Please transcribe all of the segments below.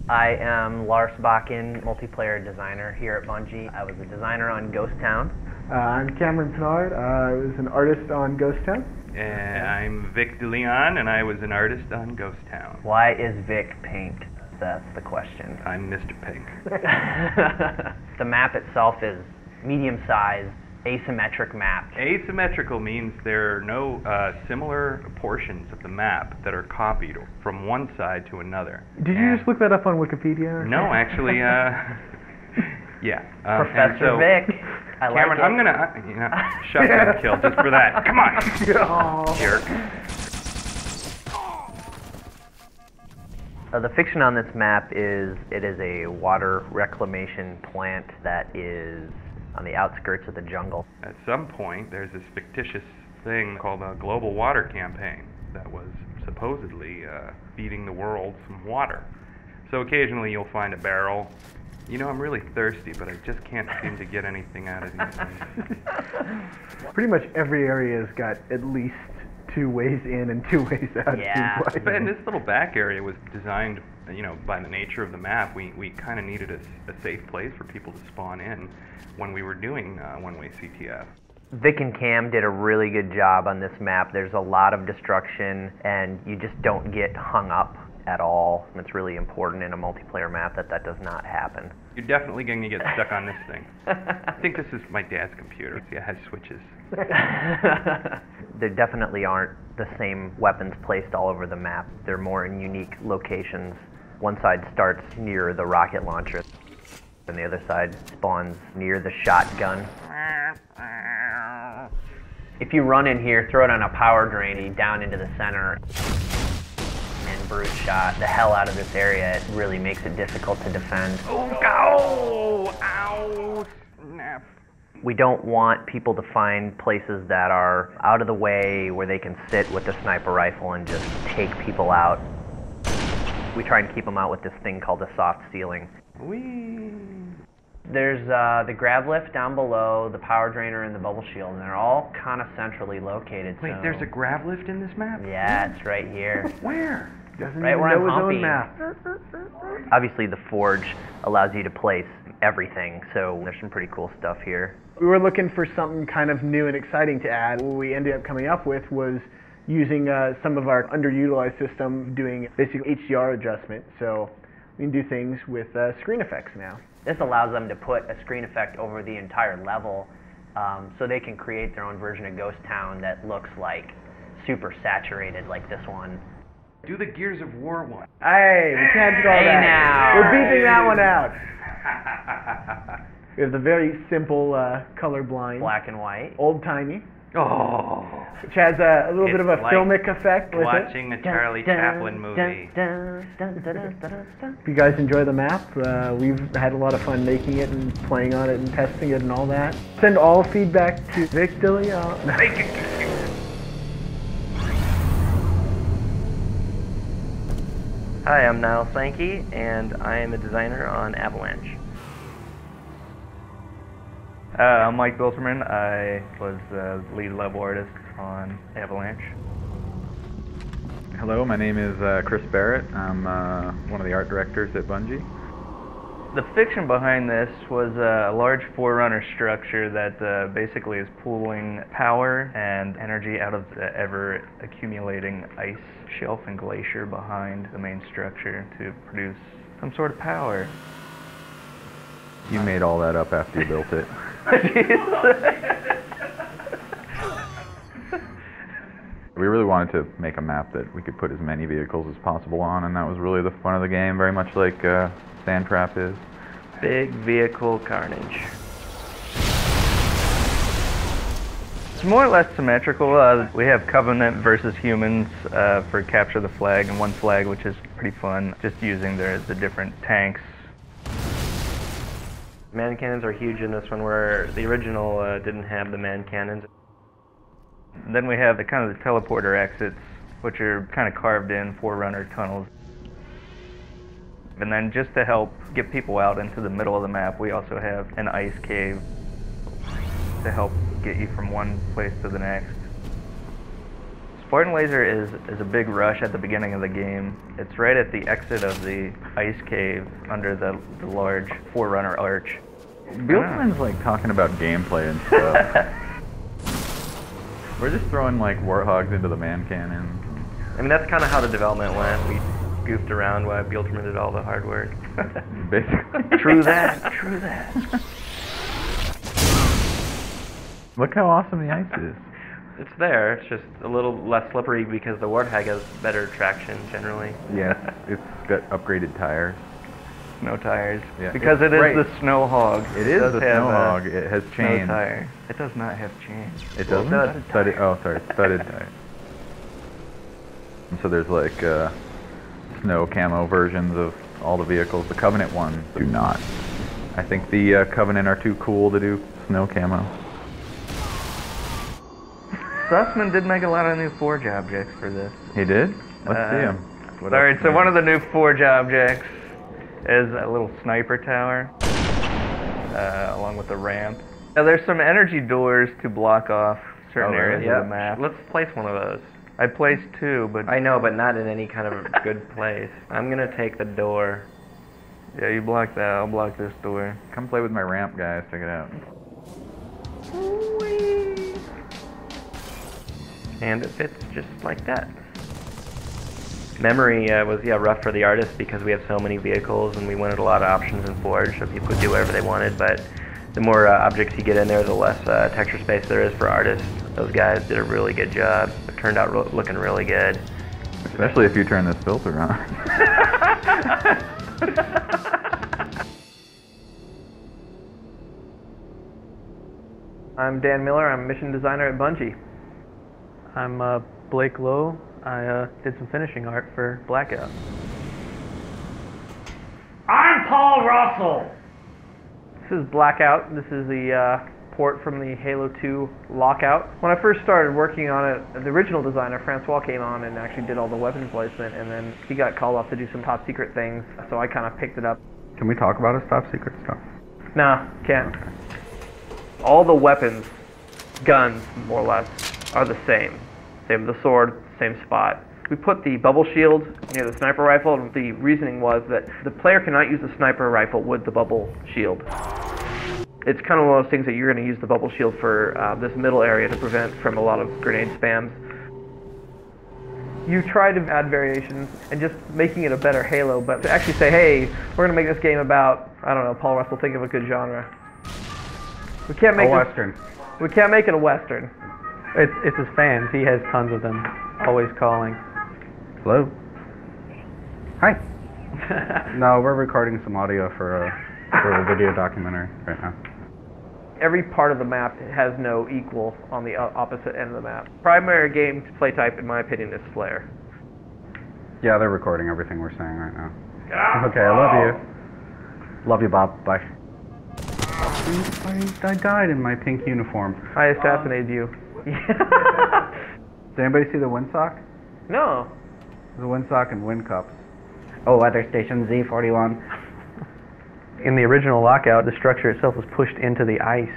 I am Lars Bakken, multiplayer designer here at Bungie. I was a designer on Ghost Town. I'm Cameron Pinard. I was an artist on Ghost Town. And I'm Vic DeLeon, and I was an artist on Ghost Town. Why is Vic pink? That's the question. I'm Mr. Pink. The map itself is medium-sized, asymmetric map. Asymmetrical means there are no similar portions of the map that are copied from one side to another. Did you just look that up on Wikipedia? No, actually, yeah. Professor Vic. I Cameron, like it. I'm gonna, shotgun kill just for that. Come on, Oh. jerk. The fiction on this map is it is a water reclamation plant that is on the outskirts of the jungle. At some point, there's this fictitious thing called a global water campaign that was supposedly feeding the world some water. So occasionally you'll find a barrel. You know, I'm really thirsty, but I just can't seem to get anything out of these things. Pretty much every area's got at least 2 ways in and 2 ways out. Yeah. It seems like. And this little back area was designed, you know, by the nature of the map. We kind of needed a safe place for people to spawn in when we were doing one-way CTF. Vic and Cam did a really good job on this map. There's a lot of destruction, and you just don't get hung up at all. It's really important in a multiplayer map that that does not happen. You're definitely going to get stuck on this thing. I think this is my dad's computer. See, it has switches. There definitely aren't the same weapons placed all over the map. They're more in unique locations. One side starts near the rocket launcher, and the other side spawns near the shotgun. If you run in here, throw it on a power drain down into the center, and brute shot the hell out of this area, it really makes it difficult to defend. Oh, ow! Ow! Snap. We don't want people to find places that are out of the way where they can sit with the sniper rifle and just take people out. We try and keep them out with this thing called a soft ceiling. Whee! There's the grav lift down below, the power drainer, and the bubble shield, and they're all kind of centrally located. Wait, so there's a grav lift in this map? yeah, it's right here. Where? Doesn't Right even where I'm know his humping. own map. Obviously, the forge allows you to place everything, so there's some pretty cool stuff here. We were looking for something kind of new and exciting to add. What we ended up coming up with was using some of our underutilized system, doing basically HDR adjustment. So we can do things with screen effects now. This allows them to put a screen effect over the entire level, so they can create their own version of Ghost Town that looks like super saturated, like this one. Do the Gears of War one. Hey, we can't do all Hey that. now. We're beeping that one out. We have the very simple color blind, Black and white. old-timey, Oh. which has a little bit It's of a like filmic effect with it. watching a Charlie Chaplin movie. If you guys enjoy the map, we've had a lot of fun making it and playing on it and testing it and all that. Send all feedback to Vic DeLeon. Hi, I'm Niall Sankey, and I am a designer on Avalanche. I'm Mike Bilterman. I was the lead level artist on Avalanche. Hello, my name is Chris Barrett. I'm one of the art directors at Bungie. The fiction behind this was a large forerunner structure that basically is pooling power and energy out of the ever-accumulating ice shelf and glacier behind the main structure to produce some sort of power. You made all that up after you built it. We really wanted to make a map that we could put as many vehicles as possible on, and that was really the fun of the game, very much like Sand Trap is. Big vehicle carnage. It's more or less symmetrical. We have Covenant versus humans for Capture the Flag, and one flag, which is pretty fun, just using the different tanks. Man cannons are huge in this one, where the original didn't have the man cannons. Then we have the kind of the teleporter exits, which are kind of carved in forerunner tunnels. And then just to help get people out into the middle of the map, we also have an ice cave to help get you from one place to the next. As Port and Laser is a big rush at the beginning of the game. It's right at the exit of the ice cave under the large Forerunner arch. Bieltman's like talking about gameplay and stuff. We're just throwing like warthogs into the man cannon. I mean, that's kind of how the development went. We goofed around while Bieltman did all the hard work. Basically. True that, true that. Look how awesome the ice is. It's there, it's just a little less slippery because the Warthog has better traction generally. Yes, it's got upgraded tires. Snow tires. Yeah, because it is right. the Snow Hog. It is the Snow Hog. It has chains. Snow tire. It does not have chains. It doesn't? Studded tires. And so there's like snow camo versions of all the vehicles. The Covenant ones do not. I think the Covenant are too cool to do snow camo. Sussman did make a lot of new Forge objects for this. He did? Let's see them. Alright, so one of the new Forge objects is a little sniper tower, along with the ramp. Now, there's some energy doors to block off certain areas of the map. Let's place one of those. I placed 2, but... I know, but not in any kind of good place. I'm gonna take the door. Yeah, you block that, I'll block this door. Come play with my ramp, guys. Check it out. Whee! And it fits just like that. Memory was rough for the artists because we have so many vehicles and we wanted a lot of options in Forge so people could do whatever they wanted, but the more objects you get in there, the less texture space there is for artists. Those guys did a really good job. It turned out looking really good. Especially if you turn this filter on. I'm Dan Miller. I'm a mission designer at Bungie. I'm Blake Lowe. I did some finishing art for Blackout. I'm Paul Russell. This is Blackout. This is the port from the Halo 2 Lockout. When I first started working on it, the original designer, Francois, came on and actually did all the weapons placement, and then he got called off to do some top secret things, so I kind of picked it up. Can we talk about his top secret stuff? Nah, can't. All the weapons, guns, more or less, are the same. Same with the sword, same spot. We put the bubble shield near the sniper rifle, and the reasoning was that the player cannot use the sniper rifle with the bubble shield. It's kind of one of those things that you're going to use the bubble shield for this middle area to prevent from a lot of grenade spams. You try to add variations and just making it a better Halo, but to actually say, hey, we're going to make this game about, I don't know, Paul Russell, think of a good genre. We can't make Western. We can't make it a Western. It's his fans. He has tons of them, always calling. Hello? Hi. No, we're recording some audio for a video documentary right now. Every part of the map has no equal on the opposite end of the map. Primary game play type, in my opinion, is Slayer. Yeah, they're recording everything we're saying right now. Okay, I love you. Love you, Bob. Bye. I died in my pink uniform. I assassinated you. Did anybody see the windsock? No. There's a windsock and wind cups. Oh, weather station Z41. In the original Lockout, the structure itself was pushed into the ice.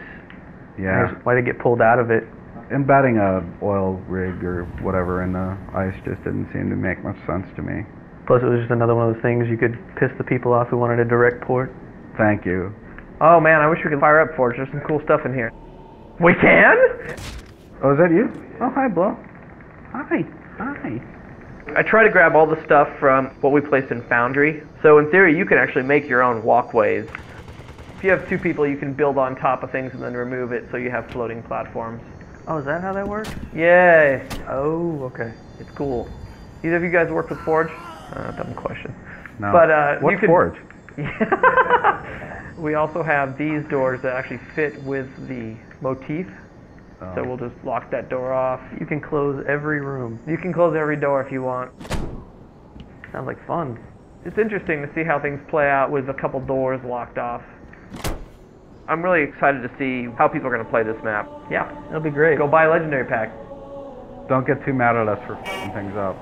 Yeah. Why did it get pulled out of it? Embedding a oil rig or whatever in the ice just didn't seem to make much sense to me. Plus, it was just another one of those things you could piss the people off who wanted a direct port. Thank you. Oh man, I wish we could fire up Forge. There's some cool stuff in here. We can? Oh, is that you? Oh, hi, Blow. Hi. Hi. I try to grab all the stuff from what we placed in Foundry. So in theory, you can actually make your own walkways. If you have 2 people, you can build on top of things and then remove it so you have floating platforms. Oh, is that how that works? Yay! Oh, okay. It's cool. Either of you guys work with Forge? Dumb question. No. But What's Forge? We also have these doors that actually fit with the motif. Oh. So we'll just lock that door off. You can close every room. You can close every door if you want. Sounds like fun. It's interesting to see how things play out with a couple doors locked off. I'm really excited to see how people are going to play this map. Yeah, That'll be great. go buy a Legendary Pack. Don't get too mad at us for f***ing things up.